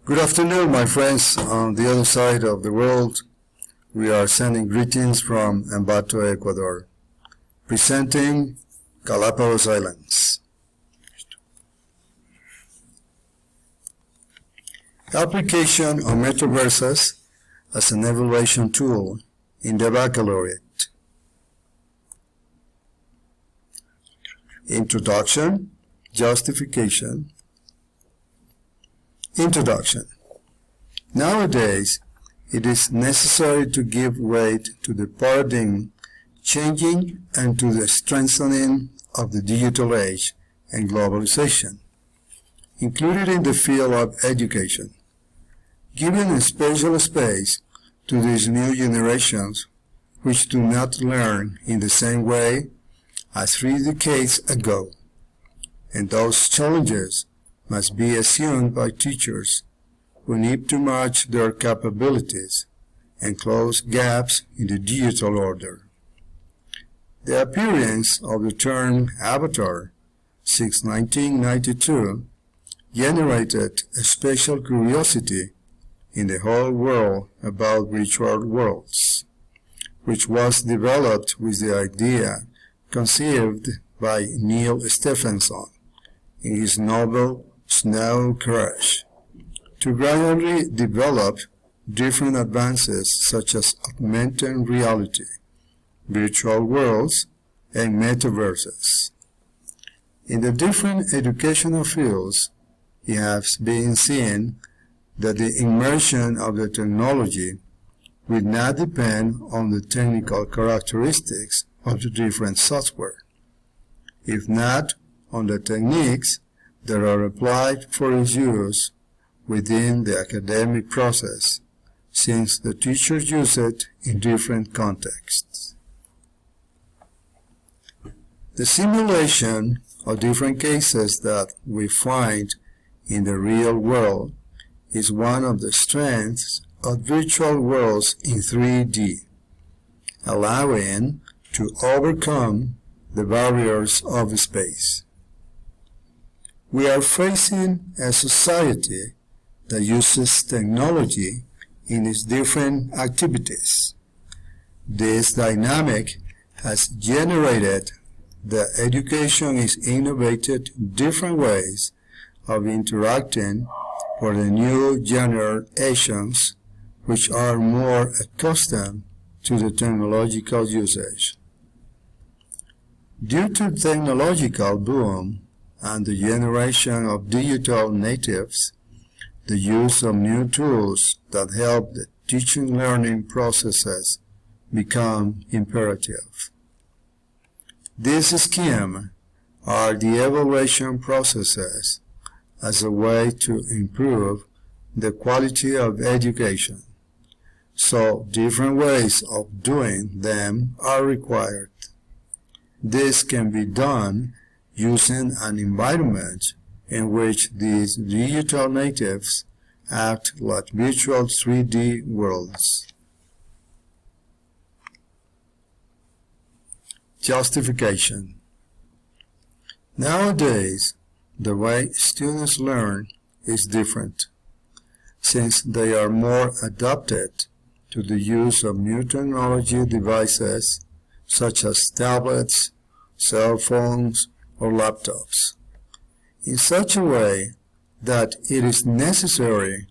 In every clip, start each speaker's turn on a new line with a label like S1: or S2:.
S1: Good afternoon, my friends on the other side of the world. We are sending greetings from Ambato, Ecuador, presenting Galapagos Islands. Application of Metaverses as an evaluation tool in the Baccalaureate. Introduction, Justification. Introduction. Nowadays, it is necessary to give weight to the paradigm changing and to the strengthening of the digital age and globalization, included in the field of education, giving a special space to these new generations which do not learn in the same way as 3 decades ago, and those challenges must be assumed by teachers who need to match their capabilities and close gaps in the digital order. The appearance of the term avatar since 1992 generated a special curiosity in the whole world about virtual worlds, which was developed with the idea conceived by Neil Stephenson in his novel Snow Crash, to gradually develop different advances such as augmented reality, virtual worlds, and metaverses. In the different educational fields, it has been seen that the immersion of the technology will not depend on the technical characteristics of the different software, if not on the techniques that are applied for its use within the academic process, since the teachers use it in different contexts. The simulation of different cases that we find in the real world is one of the strengths of virtual worlds in 3D, allowing to overcome the barriers of space. We are facing a society that uses technology in its different activities. This dynamic has generated that education is innovated different ways of interacting for the new generations which are more accustomed to the technological usage. Due to technological boom and the generation of digital natives, the use of new tools that help the teaching learning processes become imperative. This scheme are the evaluation processes as a way to improve the quality of education, so different ways of doing them are required. This can be done using an environment in which these digital natives act like virtual 3D worlds. Justification. Nowadays, the way students learn is different, since they are more adapted to the use of new technology devices such as tablets, cell phones, or laptops, in such a way that it is necessary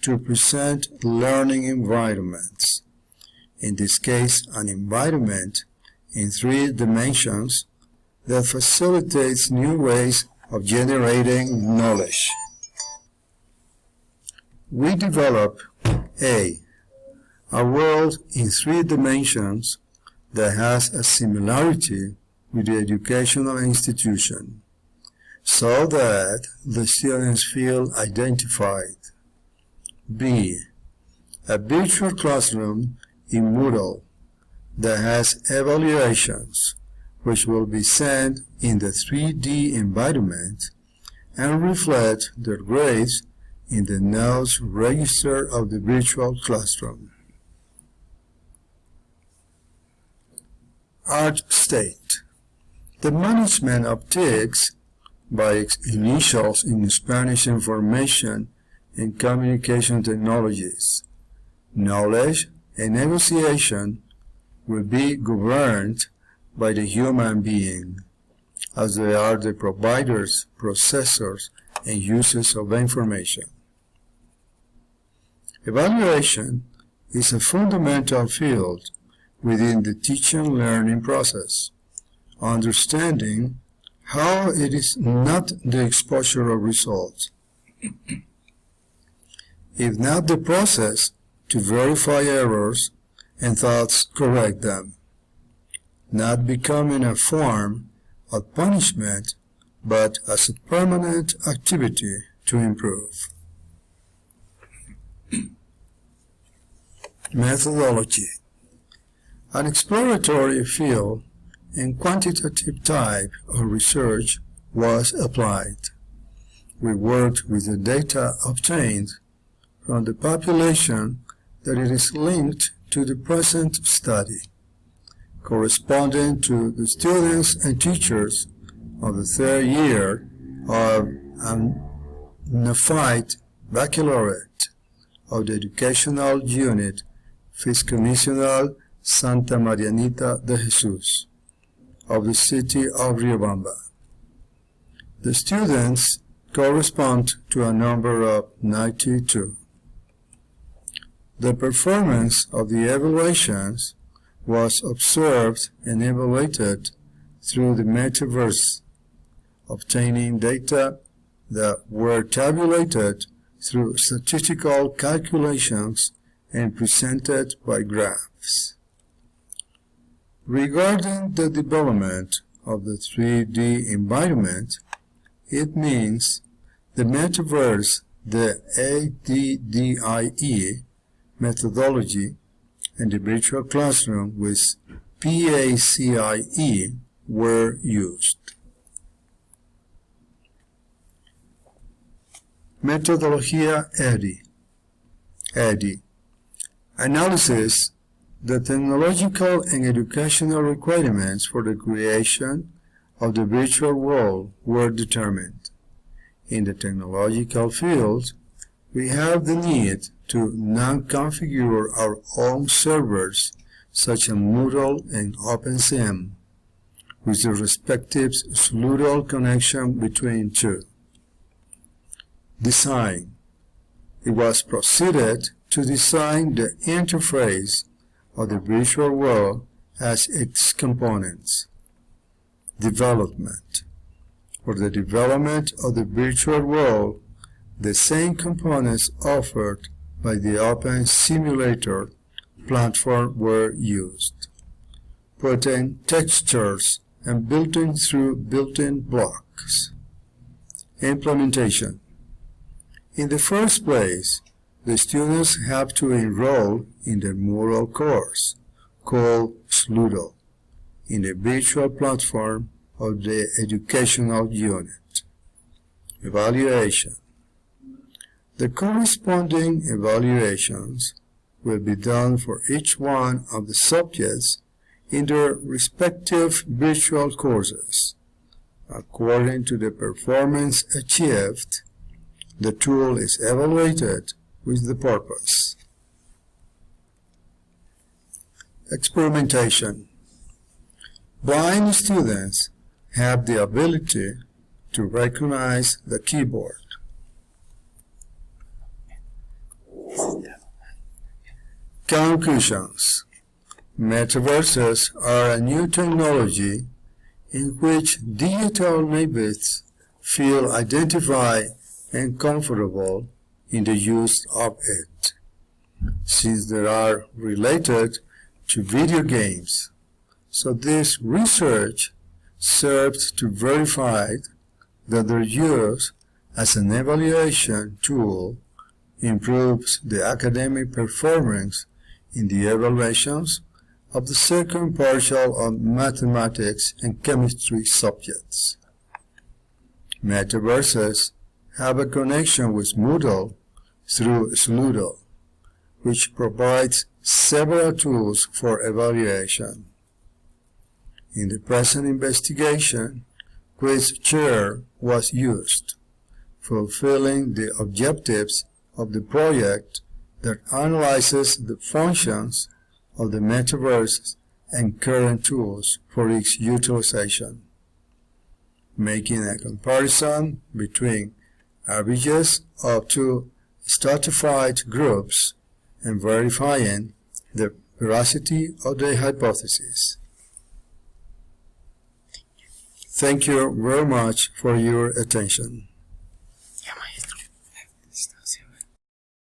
S1: to present learning environments, in this case an environment in 3 dimensions that facilitates new ways of generating knowledge. We develop a world in 3 dimensions that has a similarity with the educational institution, so that the students feel identified. B. A virtual classroom in Moodle that has evaluations which will be sent in the 3D environment and reflect their grades in the notes register of the virtual classroom. Art state. The management of TICs, by its initials in Spanish information and communication technologies. Knowledge and negotiation will be governed by the human being, as they are the providers, processors, and users of information. Evaluation is a fundamental field within the teaching-learning process, understanding how it is not the exposure of results, if not the process to verify errors and thus correct them, not becoming a form of punishment, but as a permanent activity to improve. Methodology. An exploratory field and quantitative type of research was applied. We worked with the data obtained from the population that it is linked to the present study, corresponding to the students and teachers of the third year of an unified baccalaureate of the educational unit Fiscomisional Santa Marianita de Jesus of the city of Riobamba. The students correspond to a number of 92. The performance of the evaluations was observed and evaluated through the Metaverse, obtaining data that were tabulated through statistical calculations and presented by graphs. Regarding the development of the 3D environment, it means the Metaverse, the ADDIE methodology, and the virtual classroom with PACIE were used. Metodología EDI. Analysis. The technological and educational requirements for the creation of the virtual world were determined. In the technological field, we have the need to non-configure our own servers, such as Moodle and OpenSim, with the respective Sloodle connection between two. Design. It was proceeded to design the interface of the virtual world as its components. Development. For the development of the virtual world, the same components offered by the Open Simulator platform were used, putting textures and building through built-in blocks. Implementation. In the first place, the students have to enroll in the Moodle course, called Sloodle, in the virtual platform of the educational unit. Evaluation. The corresponding evaluations will be done for each one of the subjects in their respective virtual courses. According to the performance achieved, the tool is evaluated with the purpose. Experimentation. Blind students have the ability to recognize the keyboard. Conclusions. Metaverses are a new technology in which digital natives feel identified and comfortable in the use of it, since they are related to video games. So this research serves to verify that their use as an evaluation tool improves the academic performance in the evaluations of the second partial of mathematics and chemistry subjects. Metaverses have a connection with Moodle through Sloodle, which provides several tools for evaluation. In the present investigation, Quiz Chair was used, fulfilling the objectives of the project that analyzes the functions of the metaverse and current tools for its utilization, making a comparison between averages of two stratified groups and verifying the veracity of the hypothesis. Thank you very much for your attention.